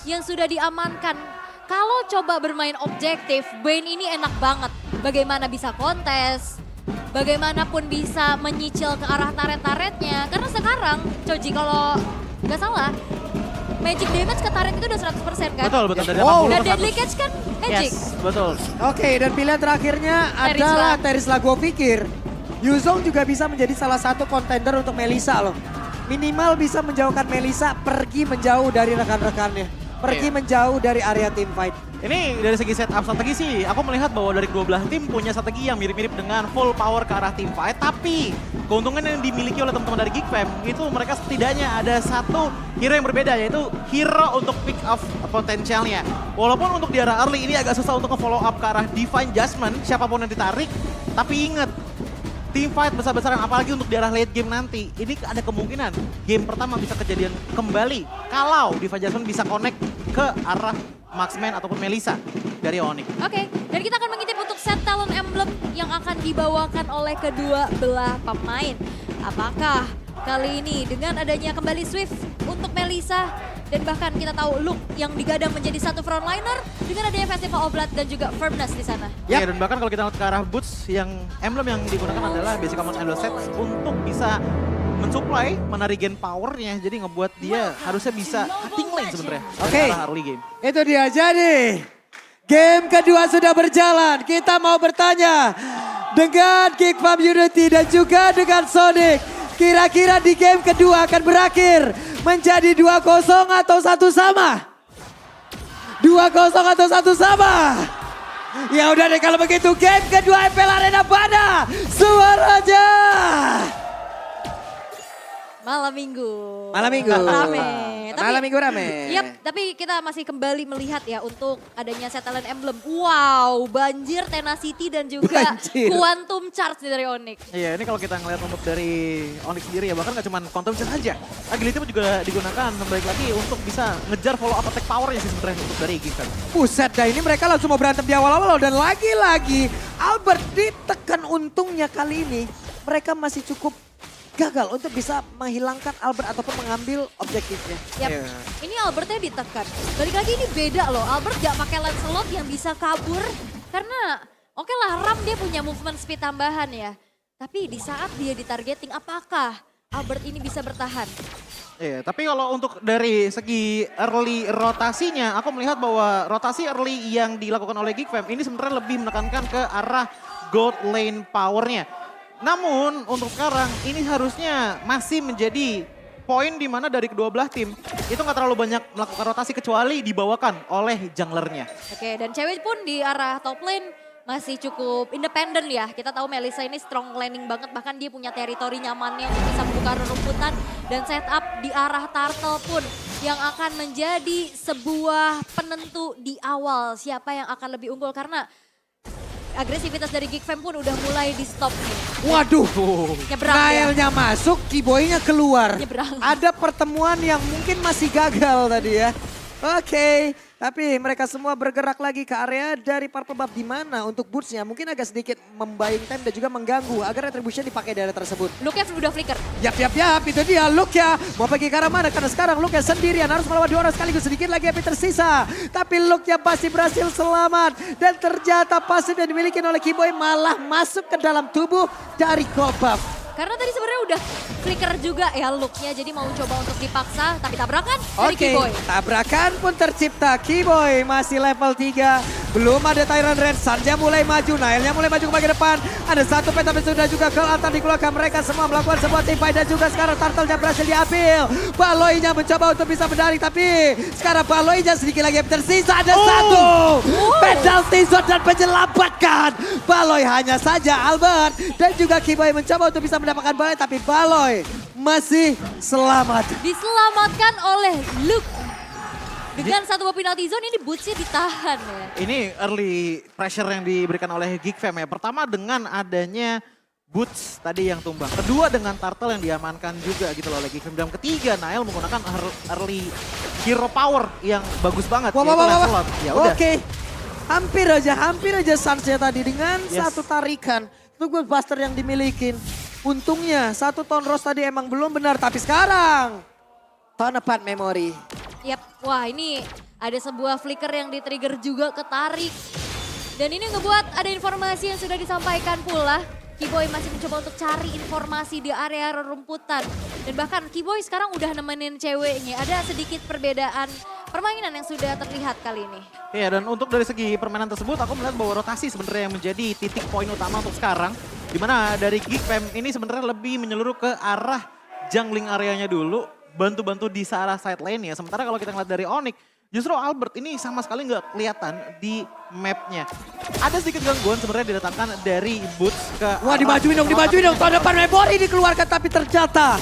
yang sudah diamankan. Kalau coba bermain objektif, Bane ini enak banget. Bagaimana bisa kontes, bagaimanapun bisa menyicil ke arah turret-turretnya. Karena sekarang, Choji kalau nggak salah, magic damage ke turret itu udah 100% kan? Betul, betul. Dari Wow. 80 Dan ke deadly 100. catch kan magic. Yes, betul. Oke, dan pilihan terakhirnya adalah Terisla. Gue pikir Yuzong juga bisa menjadi salah satu kontender untuk Melissa loh. Minimal bisa menjauhkan Melissa pergi menjauh dari rekan-rekannya. Pergi menjauh dari area team fight. Ini dari segi setup strategi sih, aku melihat bahwa dari kedua belah tim punya strategi yang mirip-mirip dengan full power ke arah team fight. Tapi keuntungan yang dimiliki oleh teman-teman dari Geek Fam itu mereka setidaknya ada satu hero yang berbeda, yaitu hero untuk pick off potensialnya. Walaupun untuk di arah early ini agak susah untuk nge-follow up ke arah Divine Judgment, siapapun yang ditarik. Tapi ingat, team fight besar-besaran apalagi untuk di arah late game nanti. Ini ada kemungkinan game pertama bisa kejadian kembali kalau Divine Judgment bisa connect ke arah Marksman ataupun Melissa dari Onyx. Oke, dan kita akan mengintip untuk set talent emblem yang akan dibawakan oleh kedua belah pemain. Apakah kali ini dengan adanya kembali Swift untuk Melissa dan bahkan kita tahu Luke yang digadang menjadi satu frontliner dengan adanya Festival of Blood dan juga Firmness di sana. Ya, dan bahkan kalau kita lihat ke arah boots yang emblem yang digunakan adalah basic command emblem sets untuk bisa mensupply, menarigen powernya, jadi ngebuat dia harusnya bisa cutting lane sebenarnya. Oke. Dari arah early game. Itu dia, jadi game kedua sudah berjalan. Kita mau bertanya dengan Geek Fam Unity dan juga dengan Sonic. Kira-kira di game kedua akan berakhir menjadi 2-0 atau 1 sama? 2-0 atau 1 sama? Ya udah deh kalau begitu game kedua FPL Arena mana suaranya? Malam minggu. Malam minggu. Rame. Malam minggu rame. Yap, tapi kita masih kembali melihat ya untuk adanya set talent emblem. Wow, banjir Tenacity dan juga Banjir. Quantum Charge dari Onyx. Iya, ini kalau kita ngeliat untuk dari Onyx sendiri ya, bahkan gak cuma quantum charge aja. Agility pun juga digunakan kembali lagi untuk bisa ngejar follow up attack powernya sih sebenarnya untuk dari Geek Fam. Buset dah, ini mereka langsung mau berantem di awal-awal dan lagi-lagi Albert ditekan. Untungnya kali ini mereka masih cukup gagal untuk bisa menghilangkan Albert ataupun mengambil objektifnya. Yap, Iya. ini Albertnya ditekan. Balik lagi ini beda loh, Albert gak pakai Lancelot yang bisa kabur. Karena oke lah Ram dia punya movement speed tambahan ya. Tapi di saat dia ditargeting apakah Albert ini bisa bertahan? Iya, tapi kalau untuk dari segi early rotasinya, aku melihat bahwa rotasi early yang dilakukan oleh Geek Fam ini sebenarnya lebih menekankan ke arah gold lane powernya. Namun untuk sekarang ini harusnya masih menjadi poin di mana dari kedua belah tim itu nggak terlalu banyak melakukan rotasi kecuali dibawakan oleh junglernya. Oke, dan cewek pun di arah top lane masih cukup independen ya. Kita tahu Melissa ini strong laning banget, bahkan dia punya teritori nyamannya untuk bisa membuka rerumputan. Dan setup di arah Turtle pun yang akan menjadi sebuah penentu di awal siapa yang akan lebih unggul. Karena agresivitas dari Geek Fam pun udah mulai di stop nih. Waduh, Nyebrang ya. Nailnya masuk, Keyboy-nya keluar. Nyebrang. Ada pertemuan yang mungkin masih gagal tadi ya. Oke, tapi mereka semua bergerak lagi ke area dari Purple Buff di mana untuk bootsnya mungkin agak sedikit membuying time dan juga mengganggu agar retribution dipakai dari tersebut. Luke udah flicker. Yap, itu dia Luke ya. Mau pergi ke arah mana? Karena sekarang Luke ya sendirian harus melawan 2 orang sekaligus. Sedikit lagi api tersisa. Tapi Luke ya pasti berhasil selamat. Dan ternyata pasif yang dimiliki oleh Keyboy malah masuk ke dalam tubuh dari Gold Buff. Karena tadi sebenarnya udah flicker juga ya looknya, jadi mau coba untuk dipaksa, tapi tabrakan dari Keyboy. Tabrakan pun tercipta. Keyboy masih level 3. Belum ada Tyrant Red, Sanja mulai maju, Nailnya mulai maju ke bagian depan. Ada satu peta sudah juga ke altar dikeluarkan. Mereka semua melakukan sebuah team fight dan juga sekarang Turtle-nya berhasil diambil. Baloy-nya mencoba untuk bisa menarik, tapi sekarang Baloy-nya sedikit lagi tersisa. Ada satu. Penalty zone dan menyelamatkan. Baloy hanya saja Albert dan juga Keyboy mencoba untuk bisa mendapatkan Baloy, tapi Baloy masih selamat. Diselamatkan oleh Luke. Dengan satu buah penalty zone ini bootsnya ditahan ya. Ini early pressure yang diberikan oleh Geek Fam ya. Pertama dengan adanya boots tadi yang tumbang. Kedua dengan turtle yang diamankan juga gitu loh oleh Geek Fam. Dan ketiga Nail menggunakan early hero power yang bagus banget. Wah. Lancelot. Ya udah. Oke. Hampir aja Sunsnya tadi dengan satu tarikan. Itu Buster yang dimiliki. Untungnya satu Tone Rose tadi emang belum benar. Tapi sekarang Tone Apart Memory. Yap, wah ini Ada sebuah flicker yang di-trigger juga ketarik. Dan ini ngebuat ada informasi yang sudah disampaikan pula. Kiboy masih mencoba untuk cari informasi di area rerumputan. Dan bahkan Kiboy sekarang udah nemenin ceweknya. Ada sedikit perbedaan permainan yang sudah terlihat kali ini. Iya, dan untuk dari segi permainan tersebut aku melihat bahwa rotasi sebenarnya yang menjadi titik poin utama untuk sekarang. Dimana dari Geek Fam ini sebenarnya lebih menyeluruh ke arah jungling areanya dulu. Bantu-bantu di arah side lane ya. Sementara kalau kita ngeliat dari Onyx, justru Albert ini sama sekali nggak kelihatan di mapnya. Ada sedikit gangguan sebenarnya didatangkan dari Boots ke... Wah dimajuin dong. Tahun depan Memory dikeluarkan tapi ternyata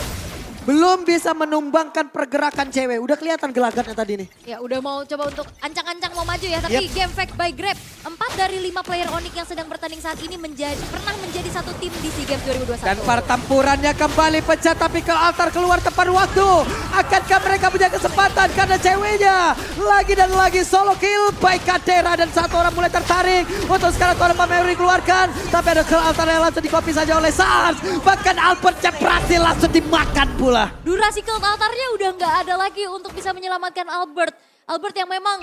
belum bisa menumbangkan pergerakan cewek. Udah kelihatan gelagatnya tadi nih. Ya udah mau coba untuk ancang-ancang mau maju ya. Tapi game fact by Grab. 4 dari 5 player Onyx yang sedang bertanding saat ini pernah menjadi satu tim di SEA Games 2021. Dan pertempurannya kembali pecah tapi ke altar keluar tepat waktu. Akankah mereka punya kesempatan karena ceweknya lagi dan lagi solo kill by Kadera. Dan satu orang mulai tertarik untuk sekarang Tahun depan Memory dikeluarkan. Tapi ada ke altar yang langsung di-copy saja oleh Sars. Bahkan Albertnya berhasil langsung dimakan pula. Durasi kill altarnya udah nggak ada lagi untuk bisa menyelamatkan Albert. Albert yang memang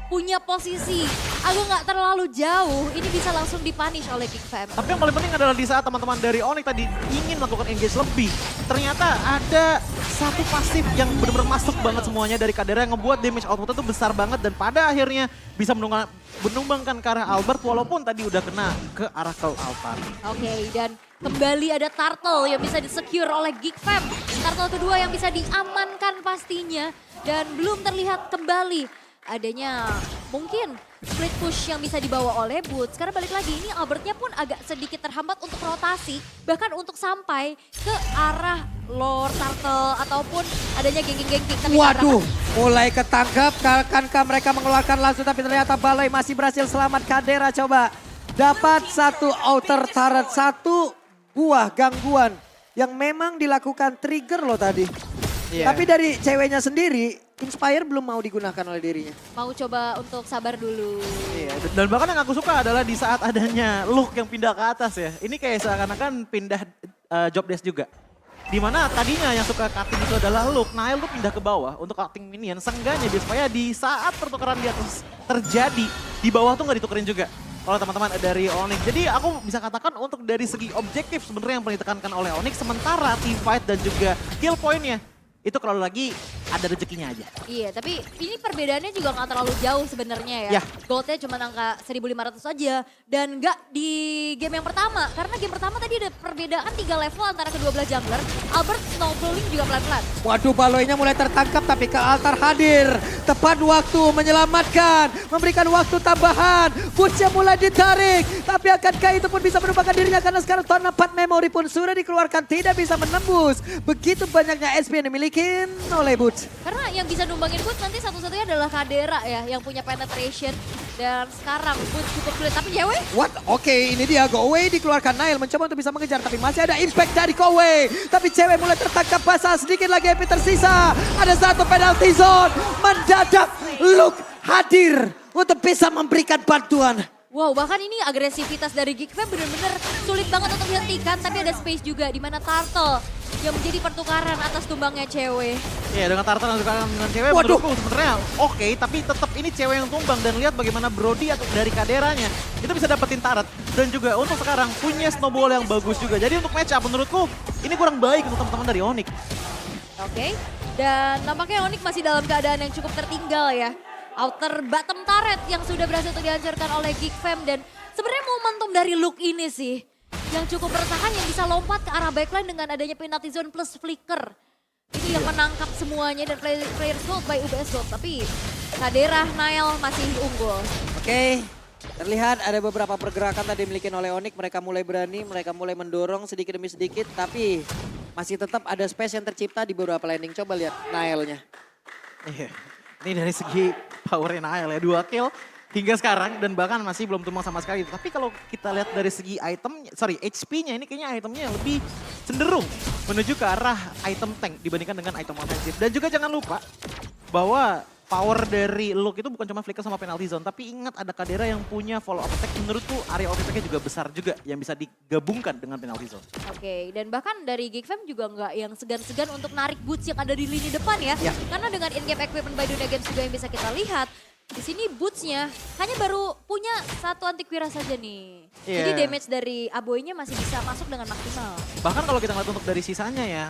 punya posisi agak nggak terlalu jauh, ini bisa langsung dipunish oleh Geek Fam. Tapi yang paling penting adalah di saat teman-teman dari Onyx tadi ingin melakukan engage lebih. Ternyata ada satu pasif yang benar-benar masuk banget semuanya dari Kadera yang ngebuat damage output itu besar banget. Dan pada akhirnya bisa menumbangkan ke arah Albert walaupun tadi udah kena ke arah ke altar. Oke, dan kembali ada Turtle yang bisa di-secure oleh Geek Fam. Turtle kedua yang bisa diamankan pastinya. Dan belum terlihat kembali adanya mungkin split push yang bisa dibawa oleh Boots. Karena balik lagi ini Albertnya pun agak sedikit terhambat untuk rotasi. Bahkan untuk sampai ke arah Lord Turtle ataupun adanya gengking-gengking. Waduh, mulai ketangkap. Akankah mereka mengeluarkan langsung tapi ternyata Baloi masih berhasil selamat. Kadera coba dapat satu outer turret, satu buah gangguan yang memang dilakukan trigger loh tadi. Yeah. Tapi dari ceweknya sendiri, Inspire belum mau digunakan oleh dirinya. Mau coba untuk sabar dulu. Iya, dan bahkan yang aku suka adalah di saat adanya Luke yang pindah ke atas ya. Ini kayak seakan-akan pindah job desk juga. Dimana tadinya yang suka cutting itu adalah Luke, Nail tuh pindah ke bawah untuk cutting minion. Seenggaknya supaya di saat pertukaran di atas terjadi, di bawah tuh nggak ditukerin juga oleh teman-teman dari Onyx. Jadi aku bisa katakan untuk dari segi objektif sebenarnya yang paling ditekankan oleh Onyx. Sementara teamfight dan juga kill point-nya itu kalau lagi ada rezekinya aja. Iya, tapi ini perbedaannya juga nggak terlalu jauh sebenarnya ya. Ya. Goldnya cuma angka 1.500 saja. Dan nggak di game yang pertama. Karena game pertama tadi ada perbedaan 3 level antara kedua belah jungler. Albert snowballing juga pelan-pelan. Waduh, Baloinya mulai tertangkap tapi ke altar hadir. Tepat waktu menyelamatkan, memberikan waktu tambahan. Boots-nya mulai ditarik. Tapi akankah itu pun bisa menumbangkan dirinya karena sekarang Tahun 4 Memory pun sudah dikeluarkan. Tidak bisa menembus. Begitu banyaknya SP yang dimiliki oleh Boots. Karena yang bisa numbangin Boots nanti satu-satunya adalah Kadera ya. Yang punya penetration. Dan sekarang Boots cukup sulit. Tapi Yewe? What? Oke, ini dia Go Away dikeluarkan. Nail mencoba untuk bisa mengejar. Tapi masih ada impact dari Go Away. Tapi cewek mulai tertangkap basah. Sedikit lagi MP tersisa. Ada satu penalty zone. Mendadak Luke hadir untuk bisa memberikan bantuan. Wow, bahkan ini agresivitas dari Geek Fam benar-benar sulit banget untuk dihentikan. Tapi ada space juga di mana Turtle yang menjadi pertukaran atas tumbangnya cewek. Iya, dengan Turtle dan juga dengan cewek Waduh. menurutku sebenarnya oke, tapi tetap ini cewek yang tumbang. Dan lihat bagaimana Brody atau dari Kaderanya itu bisa dapetin turret. Dan juga untuk sekarang punya snowball yang bagus juga. Jadi untuk match up menurutku ini kurang baik untuk teman-teman dari Onyx. Oke, dan nampaknya Onyx masih dalam keadaan yang cukup tertinggal ya. Outer bottom turret yang sudah berhasil untuk dihancurkan oleh Geek Fam. Dan sebenarnya momentum dari Luke ini sih yang cukup meresahkan, yang bisa lompat ke arah backline dengan adanya penalty zone plus flicker. Ini yang menangkap semuanya dan player gold by UBS Gold. Tapi Kadera, Nail masih unggul. Oke, terlihat ada beberapa pergerakan tadi dimiliki oleh Onyx. Mereka mulai berani, mereka mulai mendorong sedikit demi sedikit. Tapi masih tetap ada space yang tercipta di beberapa landing. Coba lihat Nailnya. Iya, ini dari segi powernya Nail ya, 2 kill hingga sekarang dan bahkan masih belum tumbang sama sekali. Tapi kalau kita lihat dari segi HP-nya ini kayaknya itemnya yang lebih cenderung menuju ke arah item tank dibandingkan dengan item offensive. Dan juga jangan lupa bahwa power dari Luke itu bukan cuma flicker sama penalty zone, tapi ingat ada Kadera yang punya follow up attack, menurutku area of attack-nya juga besar juga yang bisa digabungkan dengan penalty zone. Oke, dan bahkan dari Geekfam juga nggak yang segan-segan untuk narik Boots yang ada di lini depan ya. Ya. Karena dengan in-game equipment by Dunia Games juga yang bisa kita lihat, di sini Boots-nya hanya baru punya satu anti-Quira saja nih. Iya. Jadi damage dari Aboy-nya masih bisa masuk dengan maksimal. Bahkan kalau kita ngeliat untuk dari sisanya ya,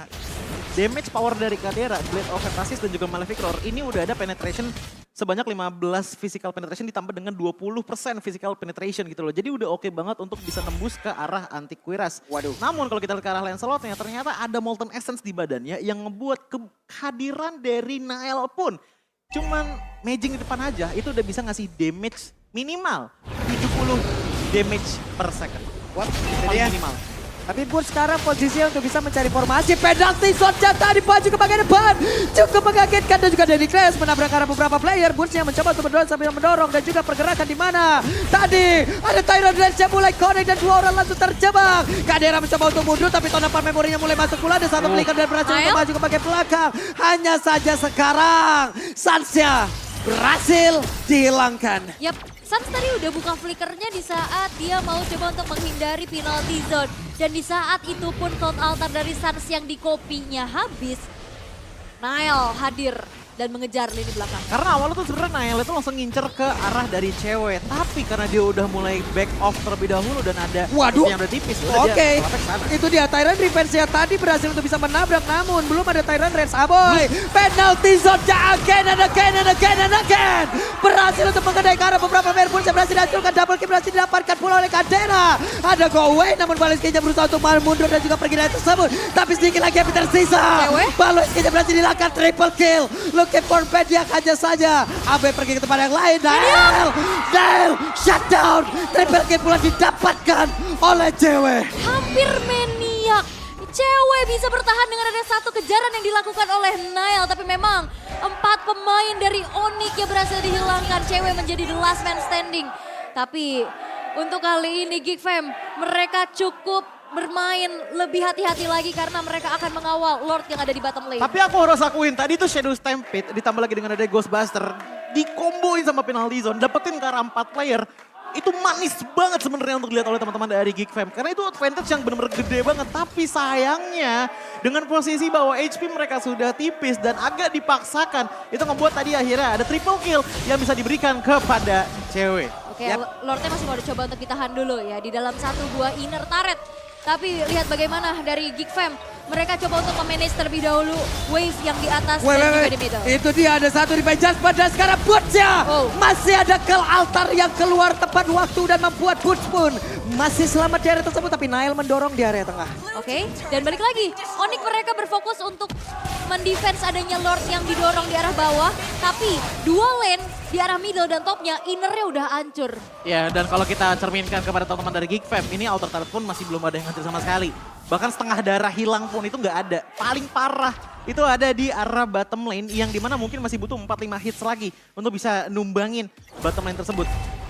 damage power dari Kadera, Blade of Hephaestus dan juga Malefic Roar ini udah ada penetration sebanyak 15 physical penetration ditambah dengan 20% physical penetration gitu loh. Jadi udah oke banget untuk bisa nembus ke arah anti-Quiras. Waduh. Namun kalau kita lihat ke arah Lancelot-nya ternyata ada Molten Essence di badannya yang ngebuat kehadiran dari Nael pun cuman maging di depan aja itu udah bisa ngasih damage minimal 70 damage per second. Wah, Paling jadi ya. minimal. Tapi Boots sekarang posisinya untuk bisa mencari formasi. Penalty shot jatah dipaju ke bagian depan. Cukup mengagetkan dan juga Danny Clash menabrak arah beberapa player. Boots yang mencoba untuk mendorong sambil mendorong dan juga pergerakan di mana. Tadi ada Tyrant Rage yang mulai connect dan dua orang langsung terjebak. Kadera mencoba untuk mundur tapi tonapan memorinya mulai masuk pula. Ada satu flicker dan berhasil untuk maju ke bagian belakang. Hanya saja sekarang Sansya berhasil dihilangkan. Yap, Sans tadi udah buka flickernya di saat dia mau coba untuk menghindari penalty zone. Dan di saat itu pun cloud altar dari Sans yang di kopinya habis, Nael hadir dan mengejar lini belakang. Karena awalnya tuh sebenarnya Nael itu langsung ngincer ke arah dari cewek. Tapi karena dia udah mulai back off terlebih dahulu dan ada Waduh. yang udah tipis. Udah Oke, dia ngelapek sana. itu dia Tyrant Revenge-nya tadi berhasil untuk bisa menabrak, namun belum ada Tyrant Rage. Aboy, penalty zone again and again and again and again. Berhasil untuk mengenai ke arah beberapa player pun berhasil dihancurkan, double kill berhasil didapatkan pula oleh Kadera. Ada go away, namun Baleskinya berusaha untuk mundur dan juga pergi dari tersebut. Tapi sedikit lagi yang tersisa. Baleskinya berhasil dilakukan triple kill. Looking for Pediak aja saja. Abe pergi ke tempat yang lain. Nael, shutdown. Triple kill pula didapatkan oleh cewek. Hampir maniak. Cewek bisa bertahan dengan ada satu kejaran yang dilakukan oleh Nael. Tapi memang 4 pemain dari Onyx yang berhasil dihilangkan. Cewek menjadi the last man standing. Tapi untuk kali ini Geekfam mereka cukup bermain lebih hati-hati lagi karena mereka akan mengawal Lord yang ada di bottom lane. Tapi aku harus akuin tadi tuh Shadow Stampede ditambah lagi dengan ada Ghostbuster. Dikomboin sama penalty zone, dapetin ke arah 4 player. Itu manis banget sebenarnya untuk dilihat oleh teman-teman dari Geekfam. Karena itu advantage yang benar-benar gede banget. Tapi sayangnya dengan posisi bahwa HP mereka sudah tipis dan agak dipaksakan. Itu membuat tadi akhirnya ada triple kill yang bisa diberikan kepada cewek. Oke, Lordnya masih mau dicoba untuk ditahan dulu ya di dalam 1-2 inner turret. Tapi lihat bagaimana dari Geekfam. Mereka coba untuk memanage terlebih dahulu wave yang di atas dan juga di middle. Itu dia ada satu di Just pada sekarang Boots-nya. Masih ada kill altar yang keluar tepat waktu dan membuat Boots pun masih selamat di area tersebut. Tapi Nael mendorong di area tengah. Oke, dan balik lagi. Onyx mereka berfokus untuk mendefense adanya Lord yang didorong di arah bawah. Tapi dua lane di arah middle dan topnya innernya udah hancur. Ya, dan kalau kita cerminkan kepada teman-teman dari Geekfam, ini outer turret pun masih belum ada yang hancur sama sekali. Bahkan setengah darah hilang pun itu nggak ada. Paling parah itu ada di arah bottom lane yang dimana mungkin masih butuh 4-5 hits lagi untuk bisa numbangin bottom lane tersebut.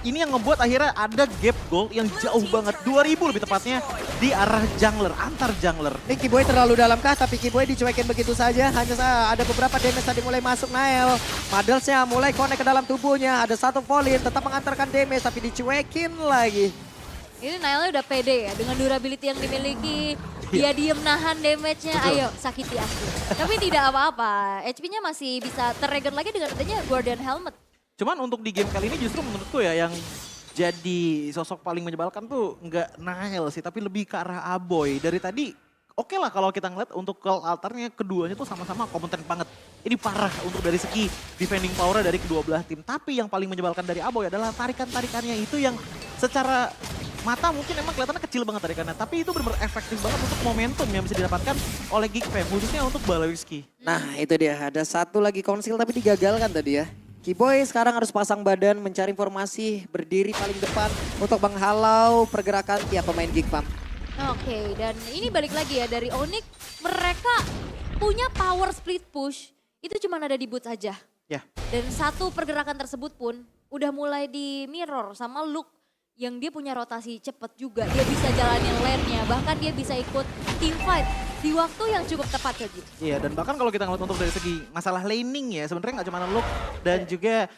Ini yang membuat akhirnya ada gap gold yang jauh banget, 2000 lebih tepatnya di arah jungler, antar jungler. Ini Kiboy terlalu dalam kah, tapi Kiboy dicuekin begitu saja. Hanya ada beberapa damage tadi mulai masuk Nael. Paddles-nya mulai connect ke dalam tubuhnya. Ada satu Volin tetap mengantarkan damage tapi dicuekin lagi. Ini Nailnya udah pede ya dengan durability yang dimiliki. Dia diem nahan damage-nya, ayo sakiti aku. Tapi tidak apa-apa, HP-nya masih bisa terregen lagi dengan adanya Guardian Helmet. Cuman untuk di game kali ini justru menurutku ya yang jadi sosok paling menyebalkan tuh nggak Nael sih, tapi lebih ke arah Aboy. Dari tadi oke lah kalau kita ngeliat untuk call altarnya keduanya tuh sama-sama kompeten banget. Ini parah untuk dari segi defending power dari kedua belah tim. Tapi yang paling menyebalkan dari Aboy adalah tarikan-tarikannya itu yang secara mata mungkin emang kelihatannya kecil banget tarikannya. Tapi itu benar-benar efektif banget untuk momentum yang bisa didapatkan oleh Geekfam, khususnya untuk Balewiski. Nah itu dia, ada satu lagi konsil tapi digagalkan tadi ya. Kiboy sekarang harus pasang badan, mencari informasi, berdiri paling depan untuk menghalau pergerakan tiap pemain Geekfam. Oke, dan ini balik lagi ya dari Onyx, mereka punya power split push, itu cuma ada di Boots aja. Ya. Dan satu pergerakan tersebut pun udah mulai di mirror sama Luke yang dia punya rotasi cepet juga. Dia bisa jalanin lane-nya, bahkan dia bisa ikut team fight. di waktu yang cukup tepat Keji. Iya, dan bahkan kalau kita ngeliat untuk dari segi masalah laning ya, sebenarnya nggak cuma Look dan juga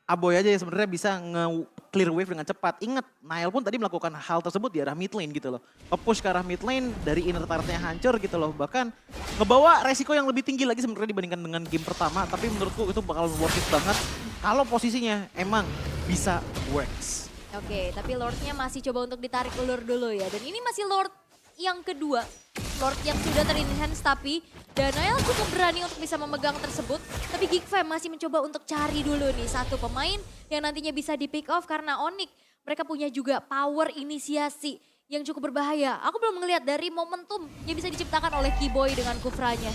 Aboy aja yang sebenarnya bisa nge-clear wave dengan cepat. Ingat, Nail pun tadi melakukan hal tersebut di arah mid lane gitu loh. Nge-push ke arah mid lane, dari inner turret-nya hancur gitu loh. Bahkan ngebawa resiko yang lebih tinggi lagi sebenarnya dibandingkan dengan game pertama. Tapi menurutku itu bakal worth it banget kalau posisinya emang bisa works. Oke, tapi Lord-nya masih coba untuk ditarik ulur dulu ya. Dan ini masih Lord yang kedua. Lord yang sudah ter-enhance tapi Danael cukup berani untuk bisa memegang tersebut. Tapi Geek Fam masih mencoba untuk cari dulu nih satu pemain yang nantinya bisa di pick off karena Onyx. Mereka punya juga power inisiasi yang cukup berbahaya. Aku belum melihat dari momentum yang bisa diciptakan oleh Keyboy dengan Kufranya.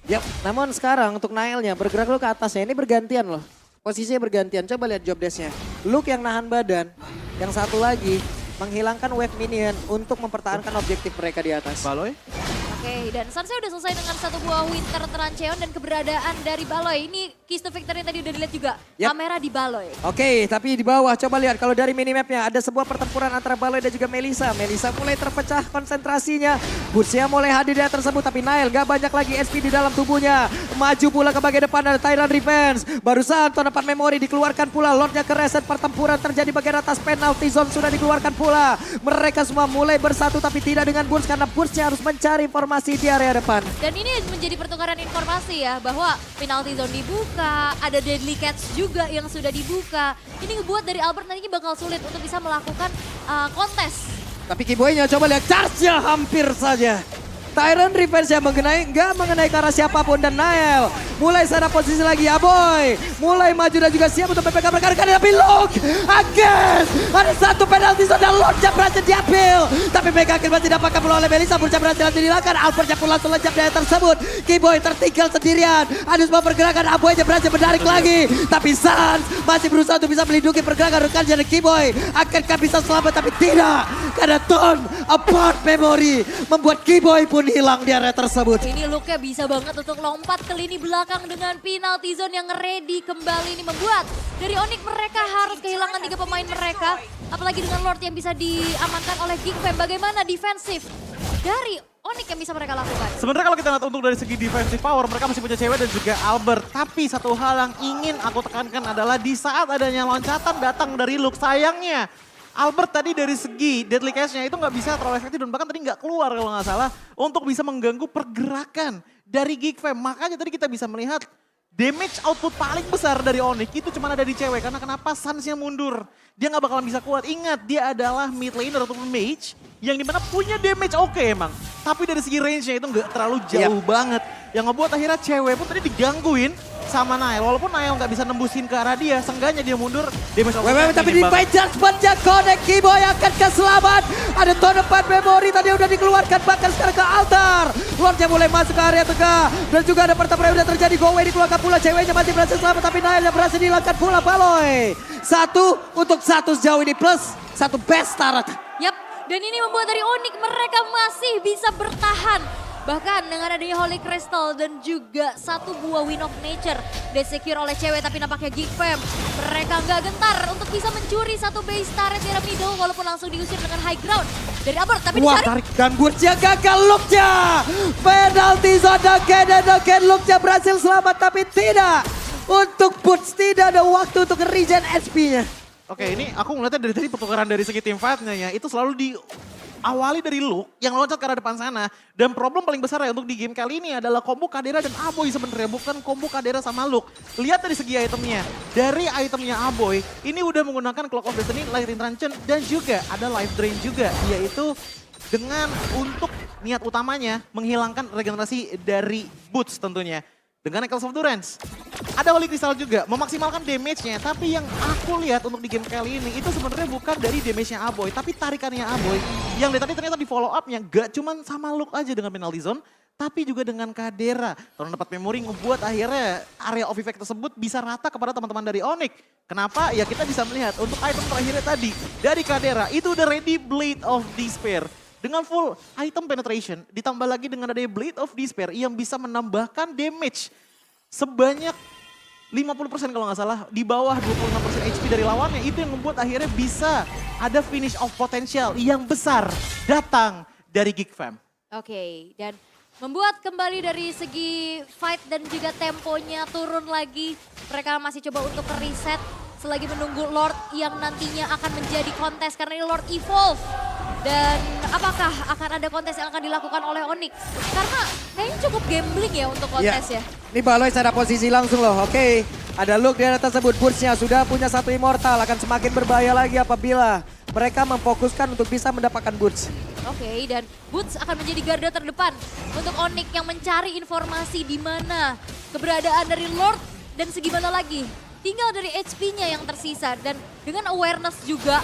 Yap, namun sekarang untuk Nailnya bergerak dulu ke atasnya. Ini bergantian loh. Posisinya bergantian. Coba lihat job desk-nya. Luke yang nahan badan. Yang satu lagi menghilangkan wave minion untuk mempertahankan objektif mereka di atas. Baloy? Oke, dan Sansai udah selesai dengan satu buah Winter Trancheon dan keberadaan dari Baloy. Ini keys to victory tadi udah dilihat juga. Yap. Kamera di Baloy. Oke, tapi di bawah coba lihat kalau dari minimapnya ada sebuah pertempuran antara Baloy dan juga Melissa. Melissa mulai terpecah konsentrasinya. Bursia mulai hadir di atas tersebut tapi Nail gak banyak lagi SP di dalam tubuhnya. Maju pula ke bagian depan ada Tyrant Revenge. Barusan tonepan memori dikeluarkan pula. Lordnya ke reset, pertempuran terjadi bagian atas, penalty zone sudah dikeluarkan pula. Mereka semua mulai bersatu tapi tidak dengan Burst karena Burstnya harus mencari informasi di area depan. Dan ini menjadi pertukaran informasi ya bahwa penalty zone dibuka, ada deadly catch juga yang sudah dibuka. Ini ngebuat dari Albert nantinya bakal sulit untuk bisa melakukan kontes. Tapi Keyboy-nya coba lihat charge-nya hampir saja. Tyrant Revenge yang nggak mengenai ke arah siapapun dan Nael mulai sana posisi lagi Aboy mulai maju dan juga siap untuk PPK mereka tapi Luke again ada satu penalti zone dan Lordnya berhasil diambil tapi Mega Kill masih dapatkan oleh Melissa. Bursa berhasil dihilangkan, Albertnya pun langsung lencap dari tersebut. Keyboy tertinggal sendirian, ada sebuah pergerakan Aboy aja berhasil menarik lagi tapi Sans masih berusaha untuk bisa melindungi pergerakan rekannya dan Keyboy akankah bisa selamat tapi tidak karena Turn Apart Memory membuat Keyboy pun hilang di area tersebut. Ini Luke-nya bisa banget untuk lompat ke lini belakang dengan penalty zone yang ready kembali. Ini membuat dari Onyx mereka harus kehilangan 3 pemain mereka. Apalagi dengan Lord yang bisa diamankan oleh Geek Fam. Bagaimana defensif dari Onyx yang bisa mereka lakukan? Sebenarnya kalau kita lihat untuk dari segi defensive power, mereka masih punya cewek dan juga Albert. Tapi satu hal yang ingin aku tekankan adalah di saat adanya loncatan datang dari Luke, sayangnya Albert tadi dari segi deadly catch-nya itu nggak bisa terlalu efektif dan bahkan tadi nggak keluar kalau nggak salah untuk bisa mengganggu pergerakan dari Geek Fam. Makanya tadi kita bisa melihat damage output paling besar dari Onyx itu cuma ada di cewek. Karena kenapa Sans-nya mundur? Dia nggak bakalan bisa kuat. Ingat, dia adalah mid laner ataupun mage yang dimana punya damage oke emang. Tapi dari segi range-nya itu nggak terlalu jauh banget. Yang ngebuat akhirnya cewek pun tadi digangguin sama Nail. Walaupun Nail nggak bisa nembusin ke arah dia, seenggaknya dia mundur. Damage output-nya Tapi minim di banget. judgment-nya Connect Keyboy akan keselamat. Ada tonepan memori tadi udah dikeluarkan bahkan sekarang ke altar. Lordnya mulai masuk ke area tengah. Dan juga ada pertempuran yang udah terjadi. Go away dikeluarkan pula, ceweknya masih berhasil selamat. Tapi Nail yang berhasil dihilangkan pula Baloy. 1 untuk 1 sejauh ini plus 1 best turret. Yap, dan ini membuat dari Onyx mereka masih bisa bertahan. Bahkan dengan adanya Holy Crystal dan juga satu buah Wind of Nature disecure oleh cewek tapi nampaknya Geek Fam. Mereka nggak gentar untuk bisa mencuri satu base turret di middle walaupun langsung diusir dengan high ground dari Albert. Tapi Wah, ditarik. tarik dan Burcia gagal Luke-nya. Penalty zone again Luke-nya berhasil selamat tapi tidak. Untuk Burst tidak ada waktu untuk regen SP-nya. Oke, ini aku ngeliatnya dari tadi pertukaran dari segi team fight-nya ya. Itu selalu diawali dari Luke yang loncat ke arah depan sana. Dan problem paling besar ya untuk di game kali ini adalah combo Kadera dan Aboy sebenarnya. Bukan combo Kadera sama Luke. Lihat dari segi itemnya. Dari itemnya Aboy, ini udah menggunakan Clock of Destiny, Lightning Tranchen, dan juga ada Life Drain juga. Yaitu dengan untuk niat utamanya menghilangkan regenerasi dari boots tentunya. Dengan Echoes of Durance. Ada Holy Crystal juga, memaksimalkan damage-nya. Tapi yang aku lihat untuk di game kali ini, itu sebenarnya bukan dari damage-nya Aboy, tapi tarikannya Aboy. Yang tadi ternyata di follow up-nya gak cuman sama Luke aja dengan penalty zone, tapi juga dengan Kadera. Kalau dapat memori ngebuat akhirnya area of effect tersebut bisa rata kepada teman-teman dari Onyx. Kenapa? Ya kita bisa melihat untuk item terakhirnya tadi, dari Kadera, itu udah ready Blade of Despair. Dengan full item penetration, ditambah lagi dengan adanya Blade of Despair yang bisa menambahkan damage sebanyak 50% kalau nggak salah, di bawah 26% HP dari lawannya. Itu yang membuat akhirnya bisa ada finish of potential yang besar datang dari Geek Fam. Oke, dan Membuat kembali dari segi fight dan juga temponya turun lagi. Mereka masih coba untuk reset selagi menunggu Lord yang nantinya akan menjadi kontes karena ini Lord Evolve. Dan apakah akan ada kontes yang akan dilakukan oleh Onyx? Karena kayaknya cukup gambling ya untuk kontes ya. Ini Baloi ada posisi langsung loh, oke. Ada look di area tersebut, Burst-nya sudah punya satu immortal, akan semakin berbahaya lagi apabila mereka memfokuskan untuk bisa mendapatkan Burst. Oke, dan Boots akan menjadi garda terdepan untuk Onyx yang mencari informasi di mana keberadaan dari Lord dan segimana lagi. Tinggal dari HP-nya yang tersisa dan dengan awareness juga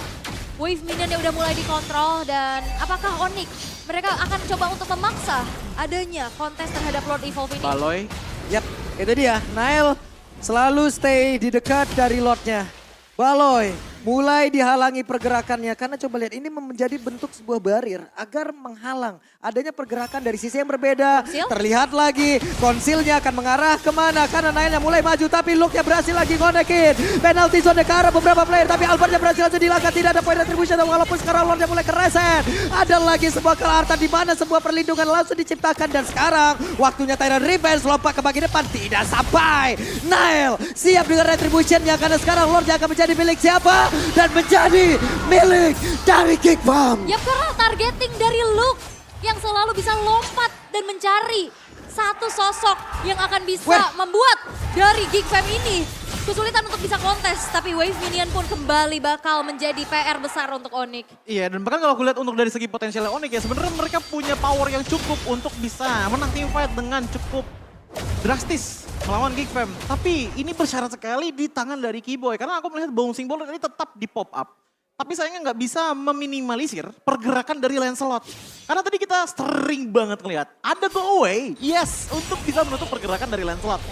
wave minionnya udah mulai dikontrol dan apakah Onyx mereka akan coba untuk memaksa adanya kontes terhadap Lord Evolve ini? Baloi. Yap, itu dia. Nail selalu stay di dekat dari Lordnya. Baloi mulai dihalangi pergerakannya karena coba lihat ini menjadi bentuk sebuah barir agar menghalang adanya pergerakan dari sisi yang berbeda. Konsil? Terlihat lagi konsilnya akan mengarah kemana karena Nailnya mulai maju tapi Luke-nya berhasil lagi ngonekin. Penalty zone ke arah beberapa player tapi Albertnya berhasil langsung dilangkah, tidak ada point retribution walaupun sekarang Lordnya mulai kereset. Ada lagi sebuah kelartan di mana sebuah perlindungan langsung diciptakan dan sekarang waktunya Tyrant Revenge lompat ke bagian depan tidak sampai. Nail siap dengan retributionnya karena sekarang Lordnya akan menjadi milik siapa? Dan menjadi milik dari Geekfam. Ya karena targeting dari Luke yang selalu bisa lompat dan mencari satu sosok yang akan bisa membuat dari Geekfam ini kesulitan untuk bisa kontes. Tapi wave minion pun kembali bakal menjadi PR besar untuk Onyx. Iya, dan bahkan kalau aku lihat untuk dari segi potensialnya Onyx ya sebenarnya mereka punya power yang cukup untuk bisa menang team fight dengan cukup drastis melawan Geekfam. Tapi ini bersyarat sekali di tangan dari Keyboy. Karena aku melihat bouncing ball ini tetap di pop up. Tapi sayangnya nggak bisa meminimalisir pergerakan dari Lancelot. Karena tadi kita sering banget ngeliat ada go away, yes, untuk bisa menutup pergerakan dari Lancelot.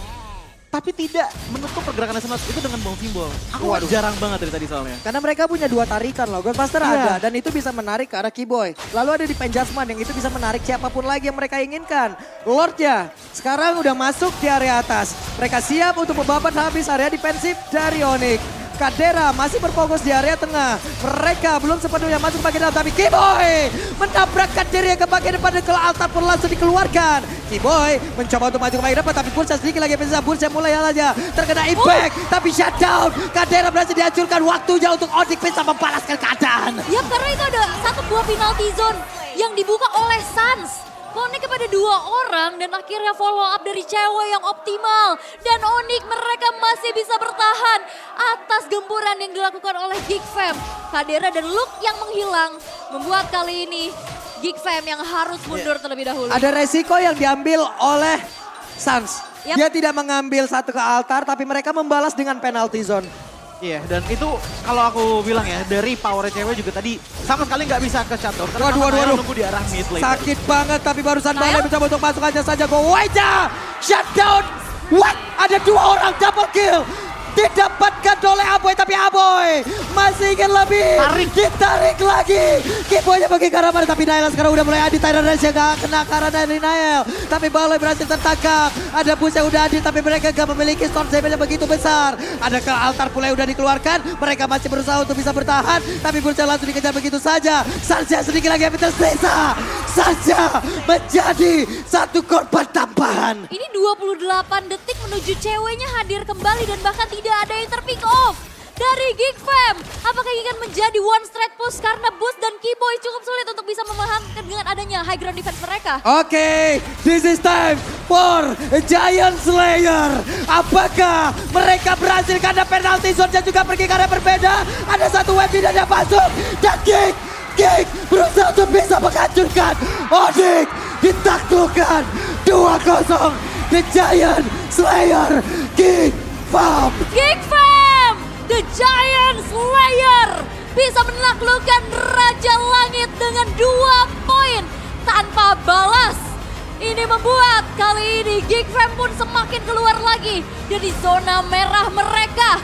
Tapi tidak menutup pergerakan Lancelot itu dengan bouncing ball. Aku jarang banget dari tadi soalnya. Karena mereka punya dua tarikan loh, Godbuster ada dan itu bisa menarik ke arah Keyboy. Lalu ada di Penjasman yang itu bisa menarik siapapun lagi yang mereka inginkan. Lordnya sekarang udah masuk di area atas. Mereka siap untuk membabat habis area defensif dari Onyx. Kadera masih berfokus di area tengah. Mereka belum sepenuhnya masuk ke bagian dalam tapi Keyboy menabrakkan diri ke bagian depan dan ke altar pun langsung dikeluarkan. Keyboy mencoba untuk maju ke bagian depan tapi Bursa sedikit lagi bisa. Bursa mulai aja terkena impact tapi shutdown. Kadera berhasil dihancurkan, waktunya untuk Onyx bisa membalaskan keadaan. Ya karena itu ada satu buah penalty zone yang dibuka oleh Suns. Connect kepada dua orang dan akhirnya follow up dari cewek yang optimal. Dan Onyx mereka masih bisa bertahan atas gempuran yang dilakukan oleh Geekfam. Kadera dan Luke yang menghilang membuat kali ini Geekfam yang harus mundur terlebih dahulu. Ada resiko yang diambil oleh Suns. Yap. Dia tidak mengambil satu ke altar tapi mereka membalas dengan penalty zone. Iya, dan itu kalau aku bilang ya, dari power cewek juga tadi sama sekali nggak bisa ke shutdown. Karena Waduh. nunggu di arah mid lane. Sakit banget tapi barusan Nail? Balai mencoba untuk masuk aja saja. Go Waja! Shutdown! What? Ada dua orang double kill. Didapatkan oleh Aboy tapi Aboy masih ingin lebih. Ditarik lagi. Keyboynya pergi ke arah mana tapi Nail sekarang udah mulai adi. Tyrant Rage yang gak kena karena dari Nail. Tapi Balai berhasil tertangkap. Ada bus yang udah adi tapi mereka gak memiliki storm damage yang begitu besar. Ada ke altar pula yang udah dikeluarkan. Mereka masih berusaha untuk bisa bertahan. Tapi Bursa langsung dikejar begitu saja. Sarja sedikit lagi yang tersisa. Sarja menjadi satu korban tambahan. Ini 28 detik menuju ceweknya hadir kembali dan bahkan tidak ada yang terpick off dari Geekfam. Apakah ini akan menjadi one straight push karena Boost dan Keyboy cukup sulit untuk bisa memahamkan dengan adanya high ground defense mereka. Oke, this is time for Giant Slayer. Apakah mereka berhasil karena penalty zone-nya juga pergi ke arah berbeda. Ada satu web tidak ada masuk dan Geek berusaha untuk bisa menghancurkan Onyx. Ditaklukkan 2-0 The Giant Slayer Geekfam. Geekfam, The Giant Slayer bisa menaklukkan Raja Langit dengan 2 poin tanpa balas. Ini membuat kali ini Geekfam pun semakin keluar lagi dari zona merah mereka.